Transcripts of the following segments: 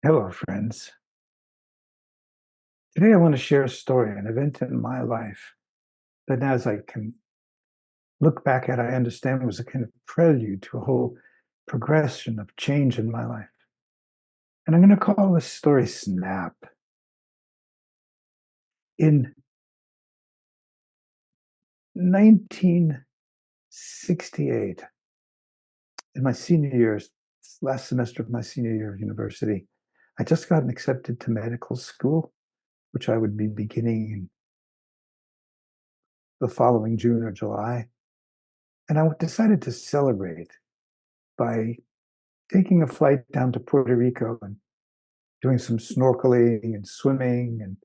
Hello, friends. Today I want to share a story, an event in my life that, as I can look back at, I understand was a kind of prelude to a whole progression of change in my life. And I'm going to call this story Snap. In 1968, in my senior year, last semester of my senior year of university, I just gotten accepted to medical school, which I would be beginning in the following June or July. And I decided to celebrate by taking a flight down to Puerto Rico and doing some snorkeling and swimming and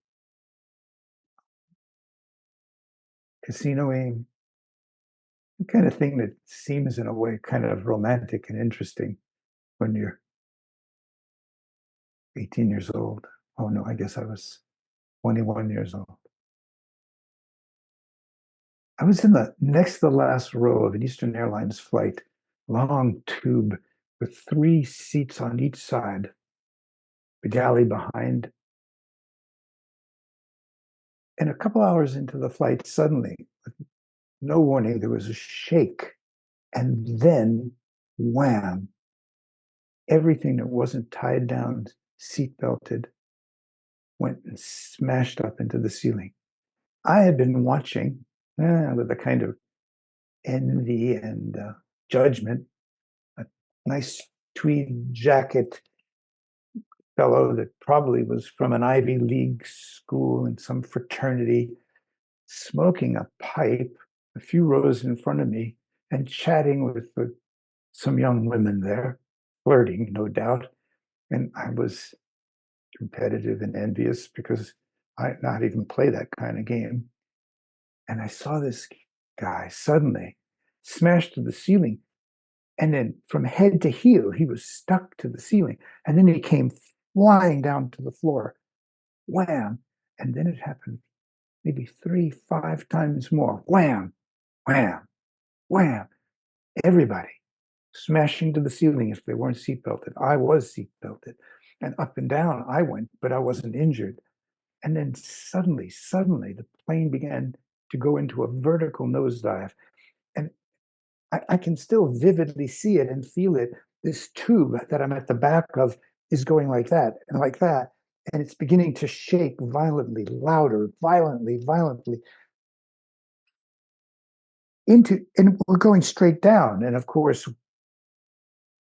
casinoing, the kind of thing that seems in a way kind of romantic and interesting when you're 18 years old. Oh no, I guess I was 21 years old. I was in the next to the last row of an Eastern Airlines flight, long tube with three seats on each side, the galley behind. And a couple hours into the flight, suddenly, with no warning, there was a shake. And then, wham, everything that wasn't tied down, seat belted, went and smashed up into the ceiling. I had been watching with a kind of envy and judgment, a nice tweed jacket fellow that probably was from an Ivy League school in some fraternity, smoking a pipe a few rows in front of me and chatting with some young women there, flirting, no doubt. And I was competitive and envious because I not even play that kind of game. And I saw this guy suddenly smash to the ceiling. And then from head to heel, he was stuck to the ceiling. And then he came flying down to the floor. Wham. And then it happened maybe three, five times more. Wham, wham, wham. Everybody smashing to the ceiling if they weren't seatbelted. I was seatbelted. And up and down I went, but I wasn't injured. And then suddenly, the plane began to go into a vertical nosedive. And I can still vividly see it and feel it. This tube that I'm at the back of is going like that and like that. And it's beginning to shake violently, louder, violently and we're going straight down. And of course,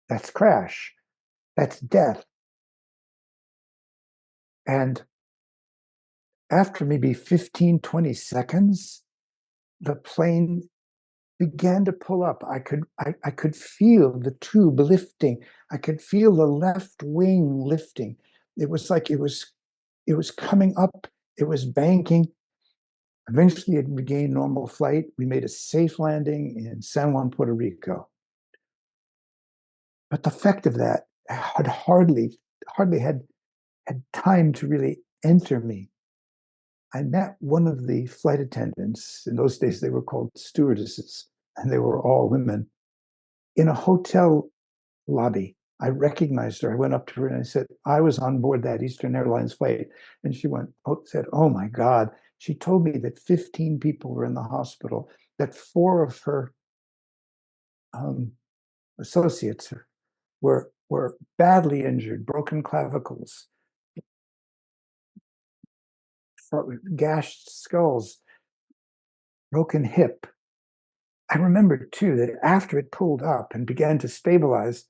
that's crash, that's death. And after maybe 15, 20 seconds, the plane began to pull up. I could feel the tube lifting. I could feel the left wing lifting. It was like it was coming up. It was banking. Eventually, it regained normal flight. We made a safe landing in San Juan, Puerto Rico. But the effect of that had hardly had time to really enter me. I met one of the flight attendants. In those days, they were called stewardesses, and they were all women in a hotel lobby. I recognized her. I went up to her and I said, I was on board that Eastern Airlines flight. And she said, oh my God. She told me that 15 people were in the hospital, that four of her um, associates were badly injured, broken clavicles, gashed skulls, broken hip. I remember too that after it pulled up and began to stabilize,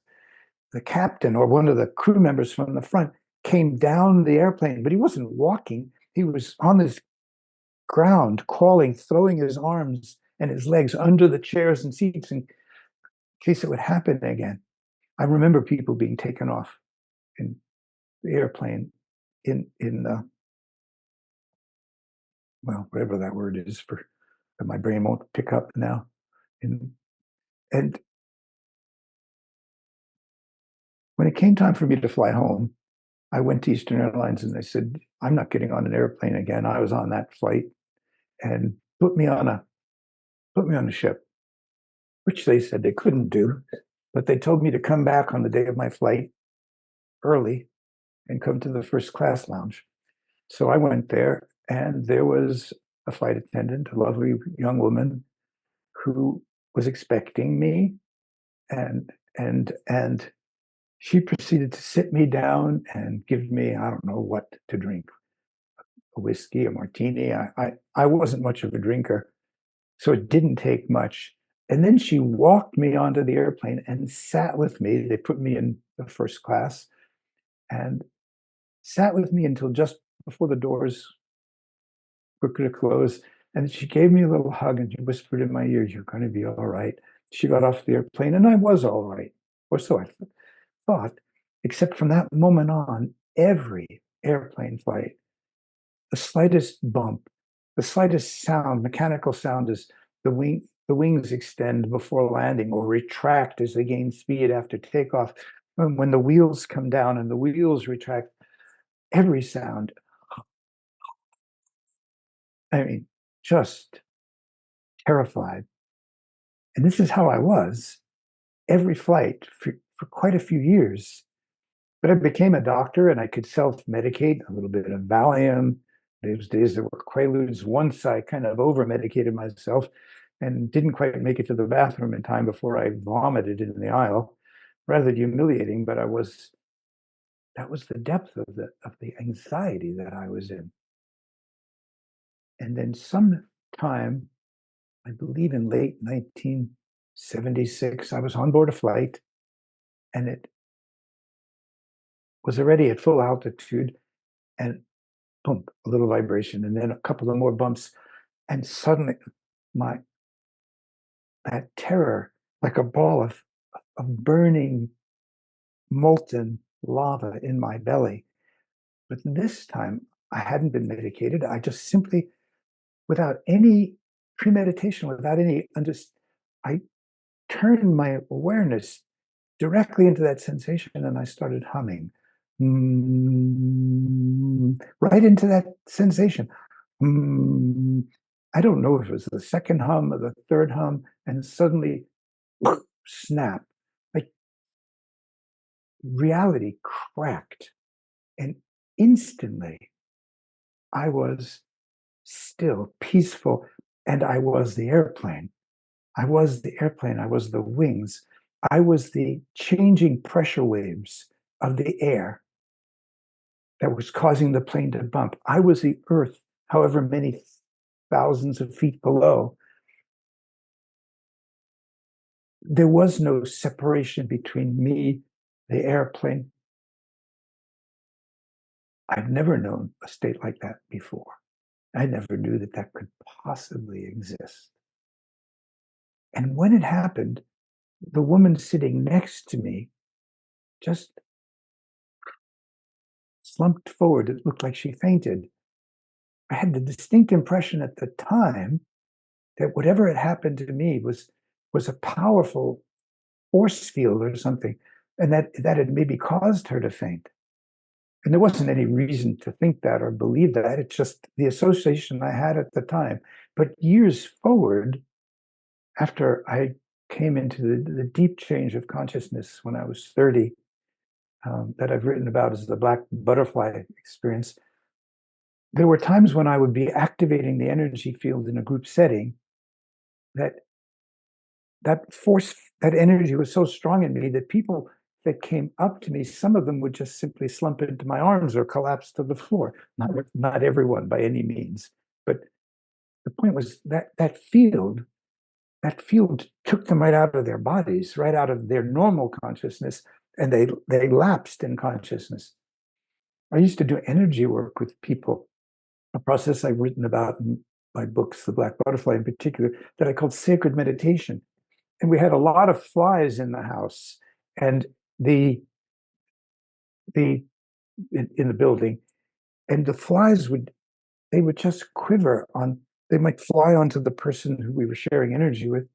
the captain or one of the crew members from the front came down the airplane, but he wasn't walking. He was on this ground, crawling, throwing his arms and his legs under the chairs and seats in case it would happen again. I remember people being taken off in the airplane in well, whatever that word is for that my brain won't pick up now. In, and when it came time for me to fly home, I went to Eastern Airlines and they said, I'm not getting on an airplane again. I was on that flight and put me on a ship, which they said they couldn't do. But they told me to come back on the day of my flight early and come to the first class lounge. So I went there, and there was a flight attendant, a lovely young woman who was expecting me, and she proceeded to sit me down and give me, I don't know what to drink, a whiskey, a martini. I wasn't much of a drinker, so it didn't take much. And then she walked me onto the airplane and sat with me. They put me in the first class and sat with me until just before the doors were going to close. And she gave me a little hug and she whispered in my ear, "You're going to be all right." She got off the airplane and I was all right, or so I thought, except from that moment on, every airplane flight, the slightest bump, the slightest sound, mechanical sound as the wings extend before landing or retract as they gain speed after takeoff. When the wheels come down and the wheels retract, every sound, I mean, just terrified. And this is how I was every flight for quite a few years. But I became a doctor and I could self-medicate a little bit of Valium. Those days there were Quaaludes. Once I kind of over-medicated myself and didn't quite make it to the bathroom in time before I vomited in the aisle. Rather humiliating, but that was the depth of the anxiety that I was in. And then sometime, I believe in late 1976, I was on board a flight and it was already at full altitude, and boom, a little vibration, and then a couple of more bumps, and suddenly my that terror, like a ball of burning molten lava in my belly. But this time I hadn't been medicated. I just simply, without any premeditation, without any I turned my awareness directly into that sensation and I started humming. Right into that sensation. Mm, I don't know if it was the second hum or the third hum, and suddenly snap, like reality cracked. And instantly I was still peaceful, and I was the airplane. I was the airplane. I was the wings. I was the changing pressure waves of the air that was causing the plane to bump. I was the earth, however many thousands of feet below. There was no separation between me, the airplane. I'd never known a state like that before. I never knew that that could possibly exist. And when it happened, the woman sitting next to me just slumped forward. It looked like she fainted. I had the distinct impression at the time that whatever had happened to me was a powerful force field or something, and that had maybe caused her to faint. And there wasn't any reason to think that or believe that. It's just the association I had at the time. But years forward, after I came into the deep change of consciousness when I was 30, that I've written about as the black butterfly experience, there were times when I would be activating the energy field in a group setting that that force, that energy was so strong in me that people that came up to me, some of them would just simply slump into my arms or collapse to the floor. Not everyone by any means, but the point was that that field took them right out of their bodies, right out of their normal consciousness, and they lapsed in consciousness. I used to do energy work with people, a process I've written about in my books, The Black Butterfly in particular, that I called sacred meditation. And we had a lot of flies in the house, and the in the building, and the flies would just quiver on. They might fly onto the person who we were sharing energy with,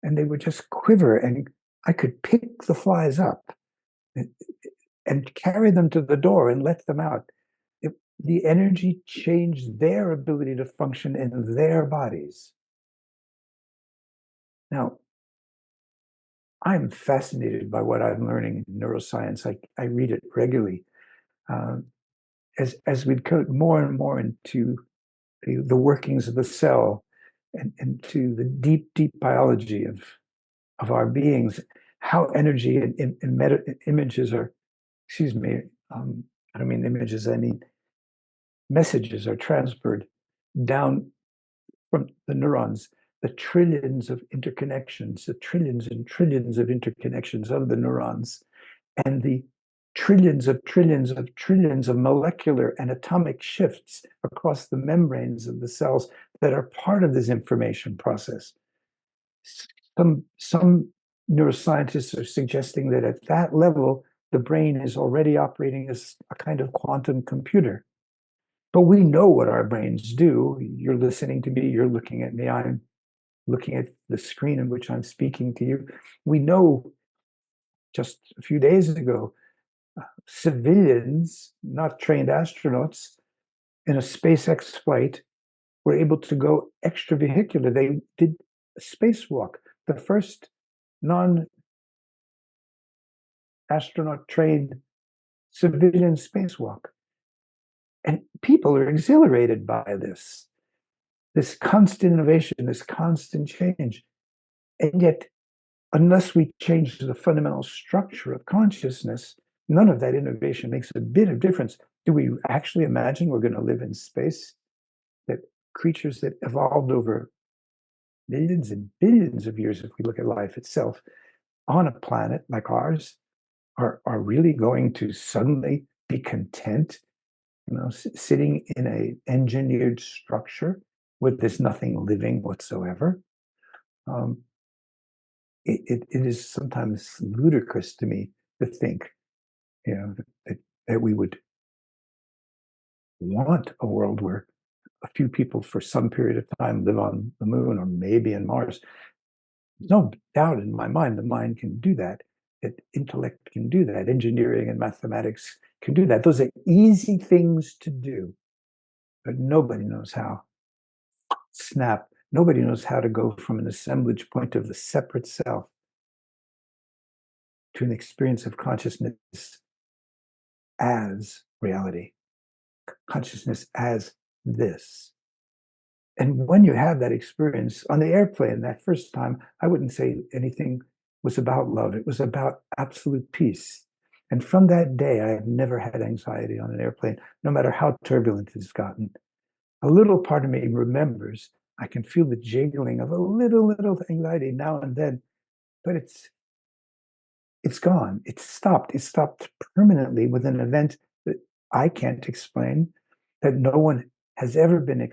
and they would just quiver, and I could pick the flies up and, and carry them to the door and let them out. The energy changed their ability to function in their bodies. Now, I'm fascinated by what I'm learning in neuroscience. I read it regularly. uh, as we'd go more and more into the workings of the cell and to the deep, deep biology of our beings, how energy and images are, excuse me, I don't mean images, I mean messages are transferred down from the neurons, the trillions of interconnections, the trillions and trillions of interconnections of the neurons, and the trillions of trillions of trillions of molecular and atomic shifts across the membranes of the cells that are part of this information process. Some neuroscientists are suggesting that at that level, the brain is already operating as a kind of quantum computer. But we know what our brains do. You're listening to me, you're looking at me, I'm looking at the screen in which I'm speaking to you. We know just a few days ago, civilians, not trained astronauts, in a SpaceX flight were able to go extravehicular. They did a spacewalk, the first non astronaut trained civilian spacewalk. And people are exhilarated by this constant innovation, this constant change. And yet, unless we change the fundamental structure of consciousness, none of that innovation makes a bit of difference. Do we actually imagine we're going to live in space? That creatures that evolved over millions and billions of years, if we look at life itself, on a planet like ours, are really going to suddenly be content, sitting in an engineered structure with there's nothing living whatsoever? Um, it is sometimes ludicrous to me to think, that we would want a world where a few people for some period of time live on the moon or maybe in Mars. There's no doubt in my mind the mind can do that, that intellect can do that, engineering and mathematics can do that. Those are easy things to do, but nobody knows how. Snap. Nobody knows how to go from an assemblage point of the separate self to an experience of consciousness as reality, consciousness as this. And when you have that experience on the airplane, that first time, I wouldn't say anything was about love. It was about absolute peace. And from that day, I have never had anxiety on an airplane, no matter how turbulent it's gotten. A little part of me remembers, I can feel the jiggling of a little anxiety now and then, but it's gone. It's stopped. It stopped permanently with an event that I can't explain, that no one has ever been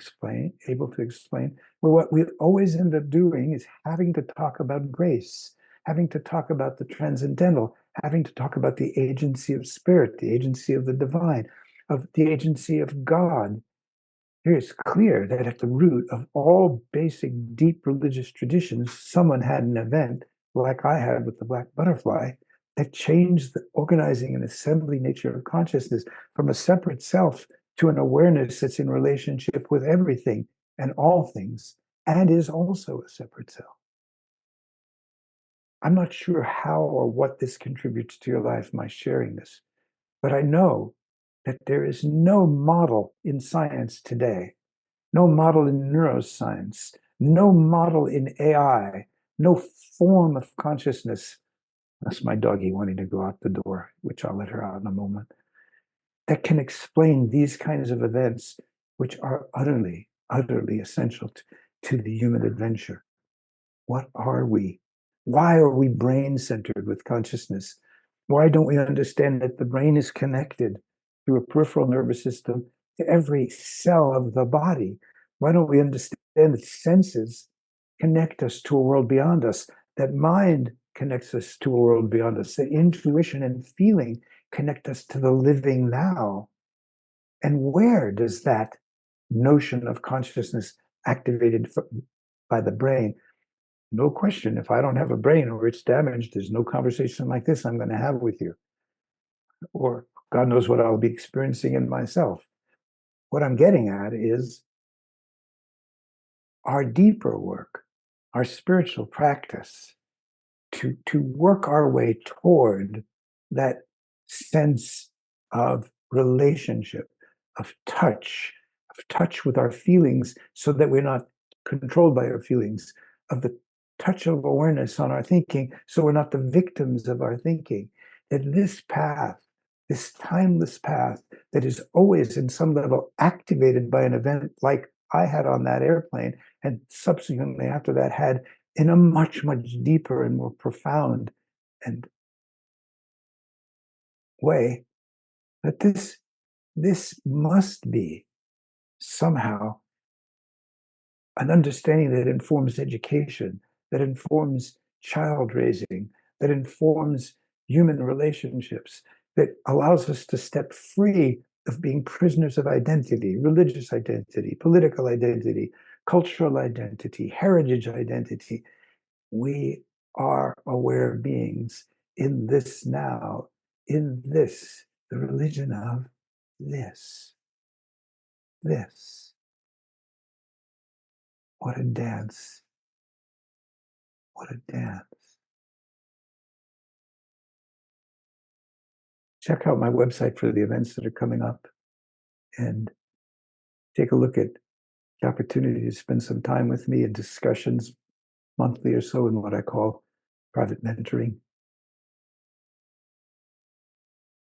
able to explain. Well, what we always end up doing is having to talk about grace, having to talk about the transcendental, having to talk about the agency of spirit, the agency of the divine, of the agency of God. Here it's clear that at the root of all basic, deep religious traditions, someone had an event like I had with the black butterfly that changed the organizing and assembly nature of consciousness from a separate self to an awareness that's in relationship with everything and all things and is also a separate self. I'm not sure how or what this contributes to your life, my sharing this, but I know that there is no model in science today, no model in neuroscience, no model in AI, no form of consciousness. That's my doggie wanting to go out the door, which I'll let her out in a moment, that can explain these kinds of events, which are utterly, utterly essential to the human adventure. What are we? Why are we brain centered with consciousness? Why don't we understand that the brain is connected through a peripheral nervous system to every cell of the body? Why don't we understand that senses connect us to a world beyond us, that mind connects us to a world beyond us, that intuition and feeling connect us to the living now? And where does that notion of consciousness activated by the brain? No question, if I don't have a brain or it's damaged, there's no conversation like this I'm going to have with you. Or God knows what I'll be experiencing in myself. What I'm getting at is our deeper work, our spiritual practice, to work our way toward that sense of relationship, of touch with our feelings so that we're not controlled by our feelings, of the touch of awareness on our thinking so we're not the victims of our thinking. That this path, this timeless path that is always in some level activated by an event like I had on that airplane, and subsequently after that had in a much, much deeper and more profound and way, that this must be somehow an understanding that informs education, that informs child raising, that informs human relationships, that allows us to step free of being prisoners of identity, religious identity, political identity, cultural identity, heritage identity. We are aware beings in this now, in this, the religion of this, this. What a dance. What a dance. Check out my website for the events that are coming up and take a look at the opportunity to spend some time with me in discussions monthly or so in what I call private mentoring.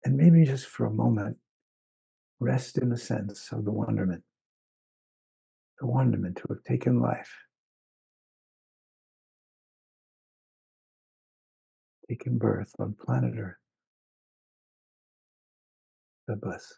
And maybe just for a moment, rest in the sense of the wonderment to have taken life, taken birth on planet Earth. God bless.